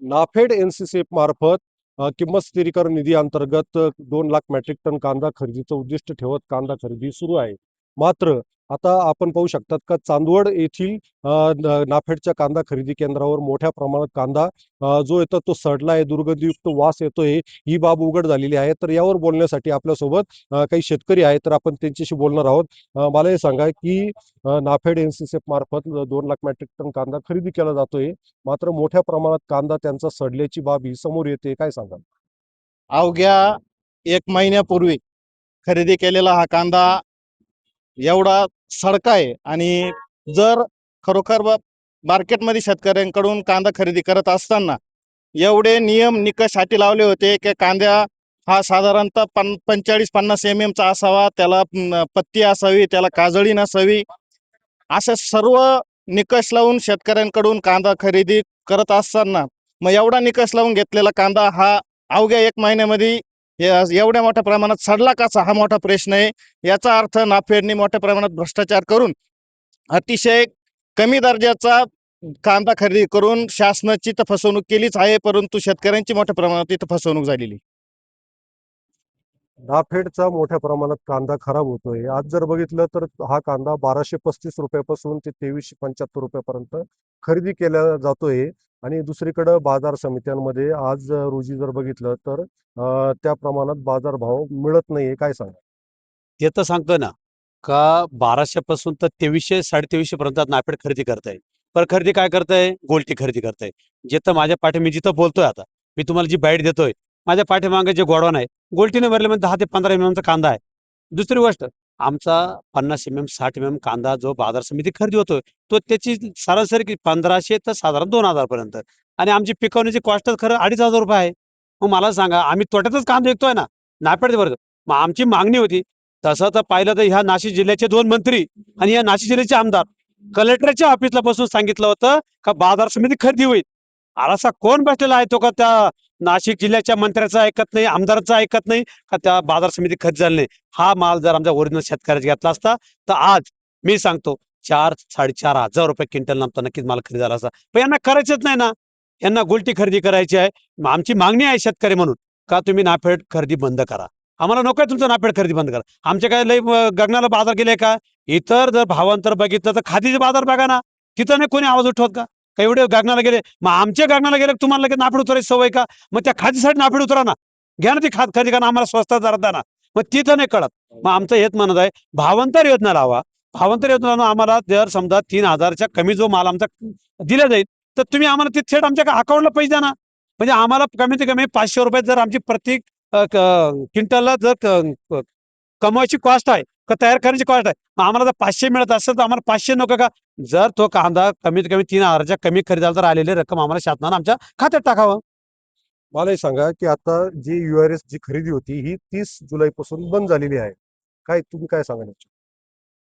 NAFED NCCF मार्फत किंमत स्थिरीकरण निधी अंतर्गत 2 लाख मेट्रिक टन कांदा खरेदीचं उद्दिष्ट ठेवत कांदा खरेदी सुरू आहे. मात्र आता आपण पाहू शकतात का चांदवड येथील नाफेडच्या कांदा खरेदी केंद्रावर मोठ्या प्रमाणात कांदा जो येतो तो सडला आहे, दुर्गंधीयुक्त वास येतोय. ही बाब उघड झालेली आहे. तर यावर बोलण्यासाठी आपल्यासोबत काही शेतकरी आहेत, तर आपण त्यांच्याशी बोलणार आहोत. मला हे सांगा की नाफेड एनसीसीएफ मार्फत 2 लाख मेट्रिक टन कांदा खरेदी केला जातोय. मात्र मोठ्या प्रमाणात कांदा त्यांचा सडल्याची बाब ही समोर येते, काय सांगाल? अवघ्या 1 महिन्यापूर्वी खरेदी केलेला हा कांदा एवढा सडका आहे. आणि जर खरोखर मार्केटमध्ये शेतकऱ्यांकडून कांदा खरेदी करत असताना एवढे नियम निकष हाती लावले होते की कांदा हा साधारणतः 45-50 mm चा असावा, त्याला पत्ती असावी, त्याला काजळी नसावी, असे सर्व निकष लावून शेतकऱ्यांकडून कांदा खरेदी करत असताना मग एवढा निकष लावून घेतलेला कांदा हा अवघ्या 1 महिन्यामध्ये एवढ्या मोठ्या प्रमाणात सडला कसा, हा मोठा प्रश्न आहे. याचा अर्थ नाफेडने मोठ्या प्रमाणात भ्रष्टाचार करून अतिशय कमी दर्जाचा कांदा खरेदी करून शासनाची तर फसवणूक केलीच आहे, परंतु शेतकऱ्यांची मोठ्या प्रमाणात इथं फसवणूक झालेली. नाफेडचा मोठ्या प्रमाणात कांदा खराब होतोय. आज जर बघितलं तर हा कांदा 1235 रुपयापासून ते 2375 रुपयापर्यंत खरेदी केला जातोय. आणि दुसरीकडे बाजार समित्यांमध्ये आज रोजी जर बघितलं तर त्या प्रमाणात बाजारभाव मिळत नाहीये, काय सांगा? ते तर सांगतोय ना का 1200 पासून तर 2300-2350 पर्यंत नाफेड खरेदी करताय. पण खरेदी काय करताय? गोल्टी खरेदी करताय. जिथं माझ्या पाठी मी जिथं बोलतोय आता, मी तुम्हाला जी बाईट देतोय, माझ्या पाठीमागे जे गोडाऊन आहे, गोल्टीने भरले म्हणजे 10 ते 15 mm चा कांदा आहे. दुसरी गोष्ट, आमचा 50 mm 60 mm कांदा जो बाजार समिती खरेदी होतोय, तो त्याची सरासरी 1500 तर साधारण 2000 पर्यंत. आणि आमची पिकवण्याची कॉस्टच खरं 2500 रुपये आहे. मग मला सांगा, आम्ही तोट्यातच कांदा विकतोय ना, नाफेड भरतो. मग आमची मागणी होती, तसं तर पाहिलं तर ह्या नाशिक जिल्ह्याचे 2 मंत्री आणि या नाशिक जिल्ह्याचे आमदार कलेक्टरच्या ऑफिसला बसून सांगितलं होतं का बाजार समिती खरेदी होईल. असा कोण बसलेला आहे तो का त्या नाशिक जिल्ह्याच्या मंत्र्याचं ऐकत नाही, आमदाराचं ऐकत नाही, का त्या बाजार समिती खरेदी झाली नाही. हा माल जर आमच्या ओरिजिनल शेतकऱ्याचा घेतला असता तर आज मी सांगतो 4-4.5 रुपये क्विंटल नंतर नक्कीच माल खरेदी झाला असता. पण यांना करायचंच नाही ना, यांना गोल्टी खरेदी करायची आहे. आमची मागणी आहे शेतकरी म्हणून का तुम्ही नाफेड खरेदी बंद करा. आम्हाला नको आहे तुमचं नाफेड खरेदी बंद करा. आमचे काय लय गगनाला बाजार गेले का? इतर जर भावांतर बघितलं तर खादीचे बाजार बघा ना, तिथं नाही कोणी आवाज उठवत का? का एवढे गगनाला गेले, मग आमच्या गगनाला गेले तुम्हाला लगेच नाफेड उतरायची सवय का? मग त्या खादीसाठी नाफेड उतरा ना, घ्या ना ती खाद खरेदी करा, आम्हाला स्वस्तात जरा द्या ना. मग तिथं नाही कळत. मग आमचं हेच म्हणत आहे, भावांतर योजना लावा. भावांतर योजना आम्हाला जर समजा 3000च्या कमी जो माल आमचा दिला जाईल, तर तुम्ही आम्हाला ते थेट आमच्या अकाउंटला पैसे द्या ना. म्हणजे आम्हाला कमीत कमी 500 रुपये जर आमची प्रत्येक क्विंटलला जर कमवायची कॉस्ट आहे का तयार करण्याची कॉस्ट आहे, मग आम्हाला जर 500 मिळत असेल तर आम्हाला 500 नको का? जर तो कांदा कमीत कमी 3000च्या कमी खरेदी झाला तर आलेली रक्कम आम्हाला शासनानं आमच्या खात्यात टाकावं. मला हे सांगा की आता जी URS जी खरेदी होती ही 30 जुलैपासून बंद झालेली आहे. तुम्ही काय सांगाल?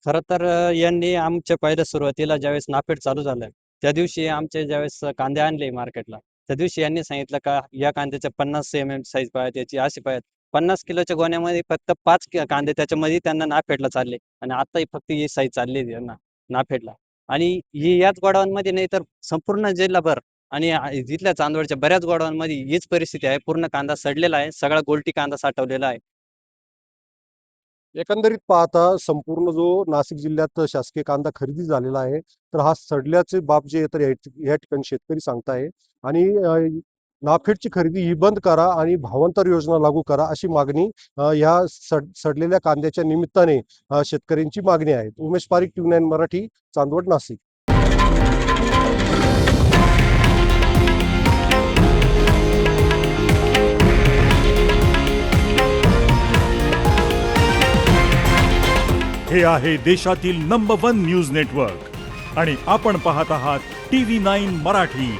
खरं तर यांनी आमच्या पहिल्या सुरुवातीला ज्यावेळेस नाफेड चालू झालं, त्या दिवशी आमचे ज्यावेळेस कांदे आणले मार्केटला, त्या दिवशी यांनी सांगितलं का या कांद्याच्या 50 mm साईज पाहिजे, याची अशी पाहिजे. 50 किलोच्या गोण्यामध्ये फक्त 5 कांदे त्याच्यामध्ये त्यांना नाफेडला चालले. आणि आता फक्त ही साईज चालली आहे त्यांना नाफेडला. आणि ही याच गोडाऊनमध्ये नाही तर संपूर्ण जिल्हाभर आणि जिथल्या चांदवडच्या बऱ्याच गोडाऊनमध्ये हीच परिस्थिती आहे. पूर्ण कांदा सडलेला आहे, सगळा गोल्टी कांदा साठवलेला आहे. एकंदरीत पाहता संपूर्ण जो नाशिक जिल्ह्यात शासकीय कांदा खरेदी झालेला आहे, तर हा सडल्याचे बाब जे तर या ठिकाणी शेतकरी सांगताय. आणि नाफेडची खरेदी ही बंद करा आणि भावांतर योजना लागू करा अशी मागणी या सडलेल्या कांद्याच्या निमित्ताने शेतकऱ्यांची मागणी आहे. उमेश पारीख, TV9 मराठी, चांदवड, नाशिक. हे आहे देशातील नंबर 1 न्यूज नेटवर्क आणि आपण पाहत आहात TV9 मराठी,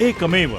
एकमेव.